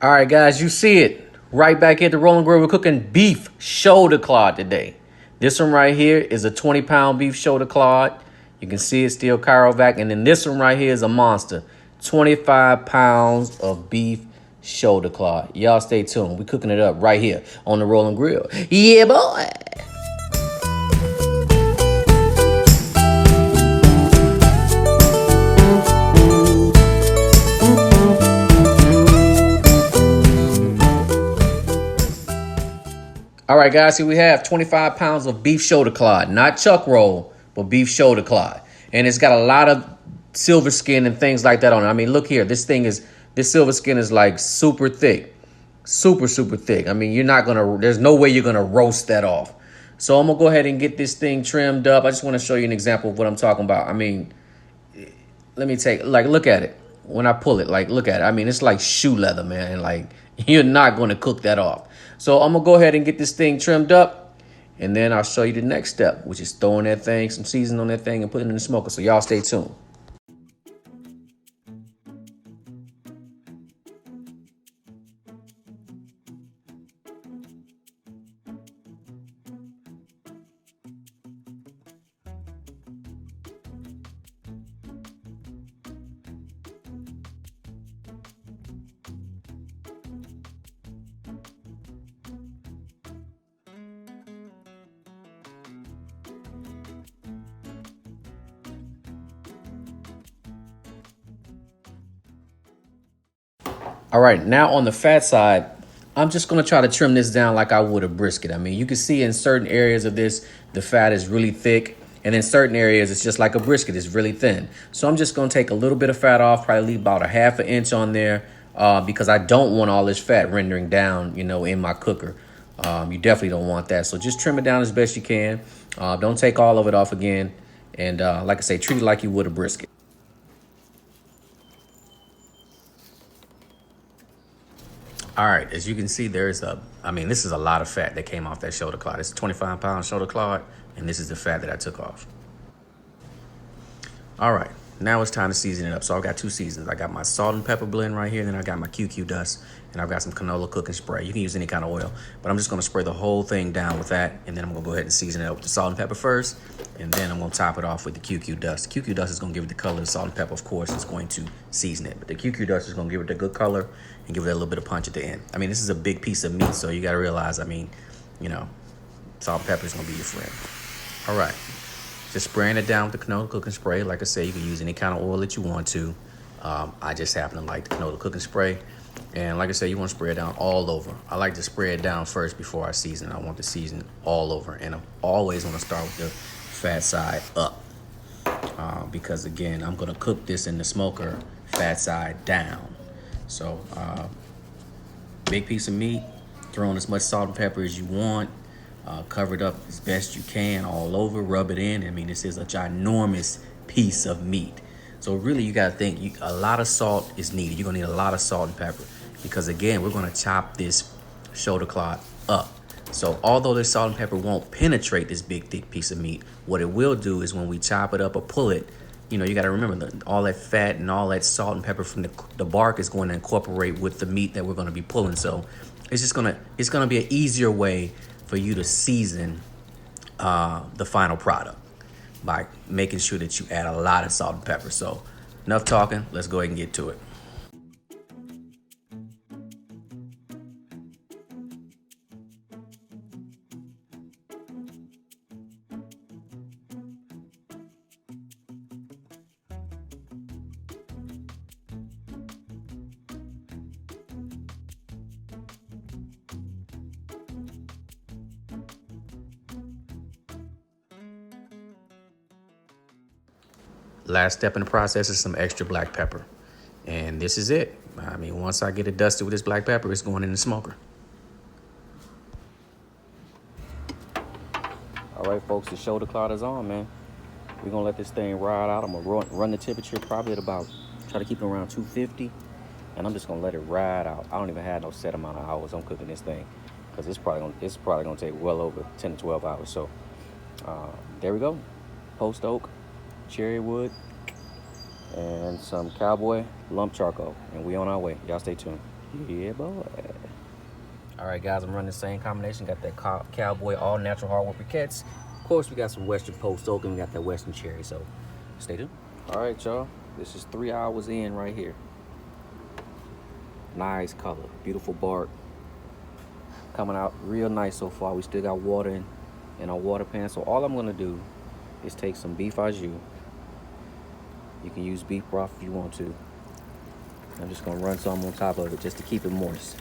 All right, guys, you see it. Right back at the Rolling Grill, we're cooking beef shoulder clod today. This one right here is a 20-pound beef shoulder clod. You can see it still Chirovac. And then this one right here is a monster. 25 pounds of beef shoulder clod. Y'all stay tuned. We're cooking it up right here on the Rolling Grill. Yeah, boy. All right, guys, here we have 25 pounds of beef shoulder clod. Not chuck roll, but beef shoulder clod. And it's got a lot of silver skin and things like that on it. I mean, look here. This silver skin is like super thick. Super, super thick. I mean, there's no way you're going to roast that off. So I'm going to go ahead and get this thing trimmed up. I just want to show you an example of what I'm talking about. I mean, look at it. When I pull it, look at it. I mean, it's like shoe leather, man. And like, you're not going to cook that off. So I'm going to go ahead and get this thing trimmed up, and then I'll show you the next step, which is throwing that thing, some seasoning on that thing, and putting it in the smoker. So y'all stay tuned. All right, now on the fat side, I'm just going to try to trim this down like I would a brisket. I mean, you can see in certain areas of this, the fat is really thick. And in certain areas, it's just like a brisket. It's really thin. So I'm just going to take a little bit of fat off, probably leave about a ½ inch on there because I don't want all this fat rendering down, in my cooker. You definitely don't want that. So just trim it down as best you can. Don't take all of it off again. And like I say, treat it like you would a brisket. All right, as you can see, this is a lot of fat that came off that shoulder clod. It's a 25-pound shoulder clod, and this is the fat that I took off. All right, now it's time to season it up. So I've got two seasons. I got my salt and pepper blend right here, and then I got my QQ dust, and I've got some canola cooking spray. You can use any kind of oil, but I'm just gonna spray the whole thing down with that, and then I'm gonna go ahead and season it up with the salt and pepper first, and then I'm gonna top it off with the QQ dust. The QQ dust is gonna give it the color. The salt and pepper, of course, is going to season it, but the QQ dust is gonna give it the good color and give it a little bit of punch at the end. I mean, this is a big piece of meat, so you gotta realize, salt and pepper is gonna be your friend. All right. Just spraying it down with the canola cooking spray. Like I said, you can use any kind of oil that you want to. I just happen to like the canola cooking spray. And like I said, you want to spray it down all over. I like to spray it down first before I season. I want to season all over. And I always want to start with the fat side up. Because again, I'm going to cook this in the smoker fat side down. So big piece of meat, throw in as much salt and pepper as you want. Cover it up as best you can all over, rub it in. I mean, this is a ginormous piece of meat. So really, you got to think a lot of salt is needed. You're going to need a lot of salt and pepper because, again, we're going to chop this shoulder clod up. So although the salt and pepper won't penetrate this big, thick piece of meat, what it will do is when we chop it up or pull it, you got to remember that all that fat and all that salt and pepper from the bark is going to incorporate with the meat that we're going to be pulling. So it's going to be an easier way for you to season the final product by making sure that you add a lot of salt and pepper. So enough talking, let's go ahead and get to it. Last step in the process is some extra black pepper. And this is it. I mean, once I get it dusted with this black pepper, it's going in the smoker. All right, folks, the shoulder clod is on, man. We're going to let this thing ride out. I'm going to run the temperature probably at try to keep it around 250. And I'm just going to let it ride out. I don't even have no set amount of hours I'm cooking this thing because it's probably going to take well over 10 to 12 hours. So there we go. Post oak, cherry wood, and some cowboy lump charcoal. And we on our way. Y'all stay tuned. Yeah, boy. All right, guys, I'm running the same combination. Got that Cowboy all natural hardwood briquettes. Of course, we got some Western Post Oak and we got that Western Cherry. So stay tuned. All right, y'all. This is 3 hours in right here. Nice color, beautiful bark. Coming out real nice so far. We still got water in our water pan. So all I'm gonna do is take some beef au jus. You can use beef broth if you want to. I'm just gonna run some on top of it just to keep it moist.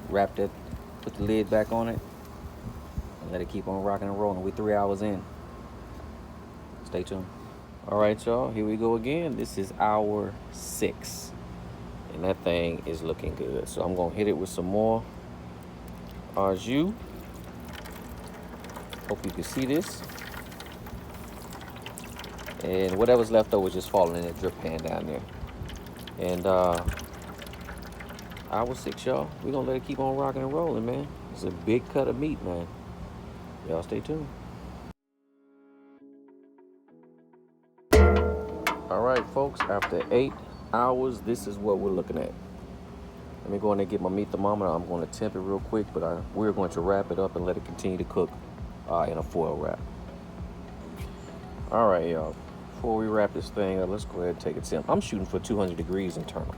Wrap that, put the lid back on it, and let it keep on rocking and rolling. We're 3 hours in. Stay tuned. All right, y'all, here we go again. This is hour 6, and that thing is looking good. So I'm gonna hit it with some more au jus. Hope you can see this. And whatever's left over is just falling in the drip pan down there. And hour 6, y'all. We're gonna let it keep on rocking and rolling, man. It's a big cut of meat, man. Y'all stay tuned. All right, folks, after 8 hours, this is what we're looking at. Let me go in and get my meat thermometer. I'm going to temp it real quick, but we're going to wrap it up and let it continue to cook in a foil wrap. All right, y'all. Before we wrap this thing up, let's go ahead and take a temp. I'm shooting for 200 degrees internal.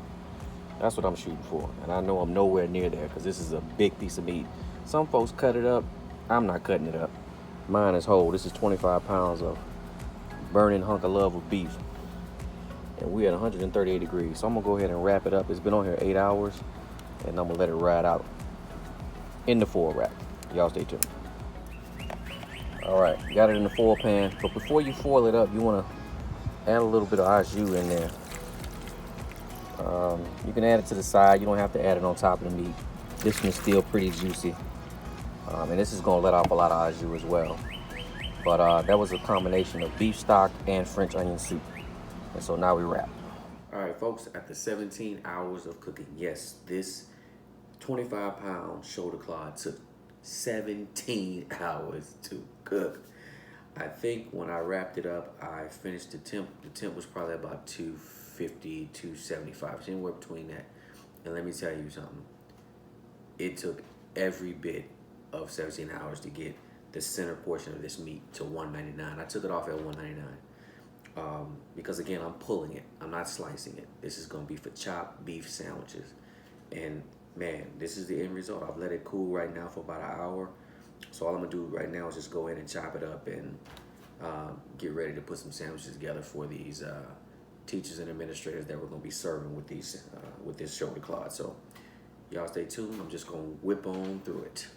That's what I'm shooting for. And I know I'm nowhere near there because this is a big piece of meat. Some folks cut it up. I'm not cutting it up. Mine is whole. This is 25 pounds of burning hunk of love of beef. And we're at 138 degrees. So I'm gonna go ahead and wrap it up. It's been on here 8 hours, and I'm gonna let it ride out in the foil wrap. Y'all stay tuned. All right, got it in the foil pan. But before you foil it up, you wanna add a little bit of au jus in there. You can add it to the side. You don't have to add it on top of the meat. This one's still pretty juicy. And this is gonna let off a lot of au jus as well. But that was a combination of beef stock and French onion soup. And so now we wrap. All right, folks, after 17 hours of cooking, yes, this 25-pound shoulder clod took 17 hours to cook. I think when I wrapped it up, I finished the temp. The temp was probably about 250, 275. It's anywhere between that. And let me tell you something. It took every bit of 17 hours to get the center portion of this meat to 199. I took it off at 199. Because again, I'm pulling it. I'm not slicing it. This is gonna be for chopped beef sandwiches. And man, this is the end result. I've let it cool right now for about an hour. So all I'm gonna do right now is just go in and chop it up and get ready to put some sandwiches together for these teachers and administrators that we're gonna be serving with these with this shoulder clod. So y'all stay tuned. I'm just gonna whip on through it.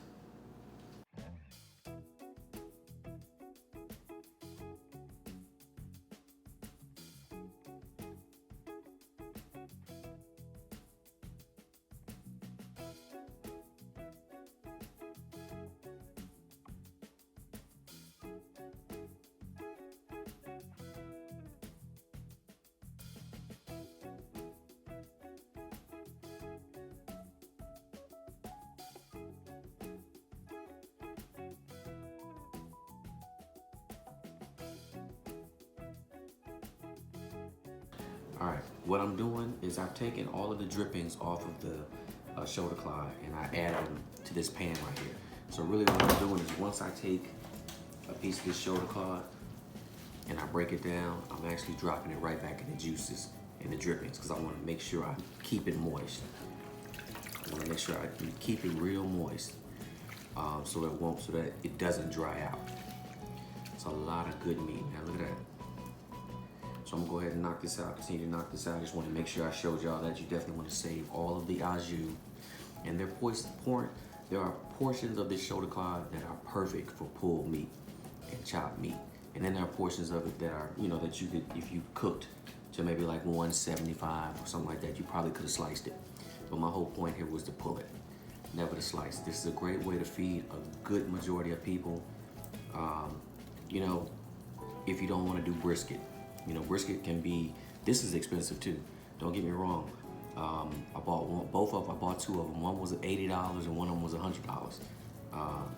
All right, what I'm doing is I've taken all of the drippings off of the shoulder clod and I add them to this pan right here. So really what I'm doing is once I take a piece of this shoulder clod and I break it down, I'm actually dropping it right back in the juices and the drippings because I want to make sure I keep it moist. I want to make sure I keep it real moist so that it doesn't dry out. It's a lot of good meat. Now look at that. So I'm gonna go ahead and knock this out, continue to knock this out. I just wanna make sure I showed y'all that you definitely wanna save all of the au jus. And there are portions of this shoulder clod that are perfect for pulled meat and chopped meat. And then there are portions of it that are, that you could, if you cooked to maybe like 175 or something like that, you probably could have sliced it. But my whole point here was to pull it, never to slice. This is a great way to feed a good majority of people. If you don't wanna do brisket. Brisket can be, this is expensive too. Don't get me wrong. I bought two of them. One was $80 and one of them was $100.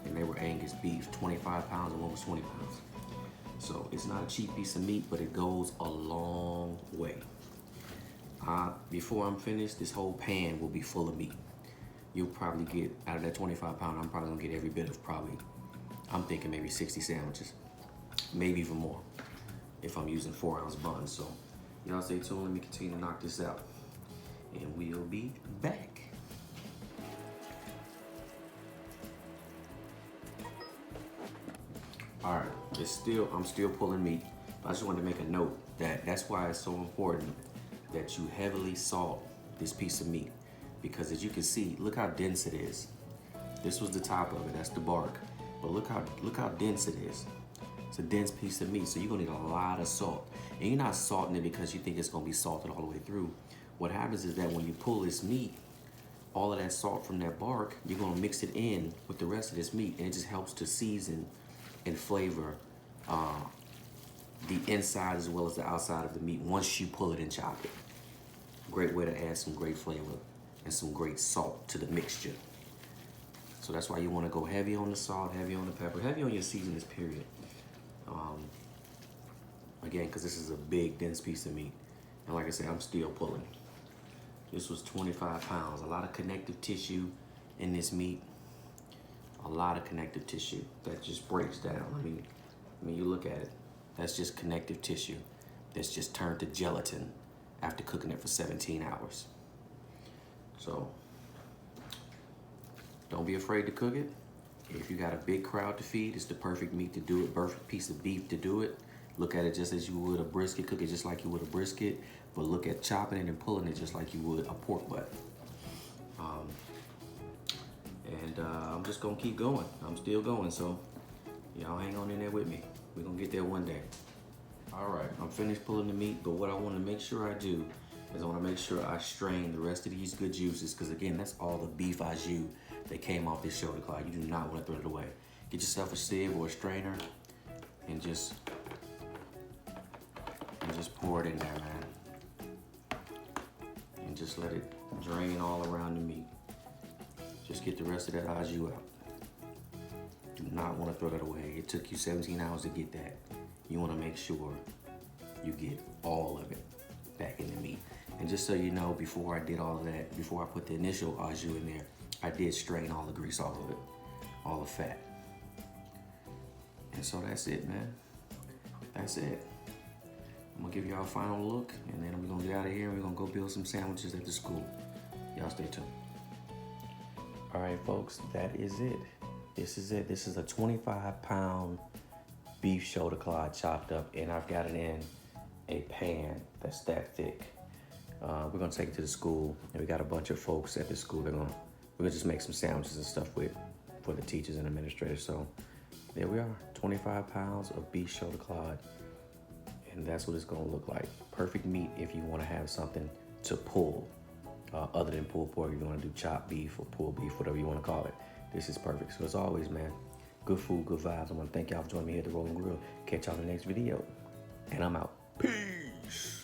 And they were Angus beef, 25 pounds and one was 20 pounds. So it's not a cheap piece of meat, but it goes a long way. Before I'm finished, this whole pan will be full of meat. You'll probably get, out of that 25 pound, I'm probably gonna get every bit of I'm thinking maybe 60 sandwiches, maybe even more, if I'm using 4-ounce buns. So y'all stay tuned, let me continue to knock this out, and we'll be back. All right, I'm still pulling meat. I just wanted to make a note that that's why it's so important that you heavily salt this piece of meat, because as you can see, look how dense it is. This was the top of it, that's the bark. But look how dense it is. It's a dense piece of meat, so you're gonna need a lot of salt. And you're not salting it because you think it's gonna be salted all the way through. What happens is that when you pull this meat, all of that salt from that bark, you're gonna mix it in with the rest of this meat, and it just helps to season and flavor the inside as well as the outside of the meat once you pull it and chop it. Great way to add some great flavor and some great salt to the mixture. So that's why you want to go heavy on the salt, heavy on the pepper, heavy on your seasonings, period. Again, because this is a big, dense piece of meat. And like I said, I'm still pulling. This was 25 pounds. A lot of connective tissue in this meat. A lot of connective tissue that just breaks down. I mean, you look at it. That's just connective tissue that's just turned to gelatin after cooking it for 17 hours. So don't be afraid to cook it. If you got a big crowd to feed, it's the perfect meat to do it, perfect piece of beef to do it. Look at it just as you would a brisket, cook it just like you would a brisket, but look at chopping it and pulling it just like you would a pork butt. I'm just gonna keep going. I'm still going, so y'all hang on in there with me. We're gonna get there one day. All right, I'm finished pulling the meat, but what I wanna make sure I do is I wanna make sure I strain the rest of these good juices, because again, that's all the beef au jus that came off this shoulder clod. You do not wanna throw it away. Get yourself a sieve or a strainer and just pour it in there, man. And just let it drain all around the meat. Just get the rest of that au jus out. Do not want to throw that away. It took you 17 hours to get that. You want to make sure you get all of it back in the meat. And just so you know, before I did all of that, before I put the initial au jus in there, I did strain all the grease off of it, all the fat. And so that's it, man. That's it. I'm gonna give y'all a final look, and then we're gonna get out of here and we're gonna go build some sandwiches at the school. Y'all stay tuned. All right, folks, that is it. This is it. This is a 25-pound beef shoulder clod chopped up, and I've got it in a pan that's that thick. We're gonna take it to the school, and we got a bunch of folks at the school. We're gonna just make some sandwiches and stuff for the teachers and administrators. So there we are, 25 pounds of beef shoulder clod, and that's what it's gonna look like. Perfect meat if you wanna have something to pull. Other than pulled pork, if you want to do chopped beef or pulled beef, whatever you want to call it, this is perfect. So as always, man, good food, good vibes. I want to thank y'all for joining me here at the Rolling Grill. Catch y'all in the next video, and I'm out. Peace.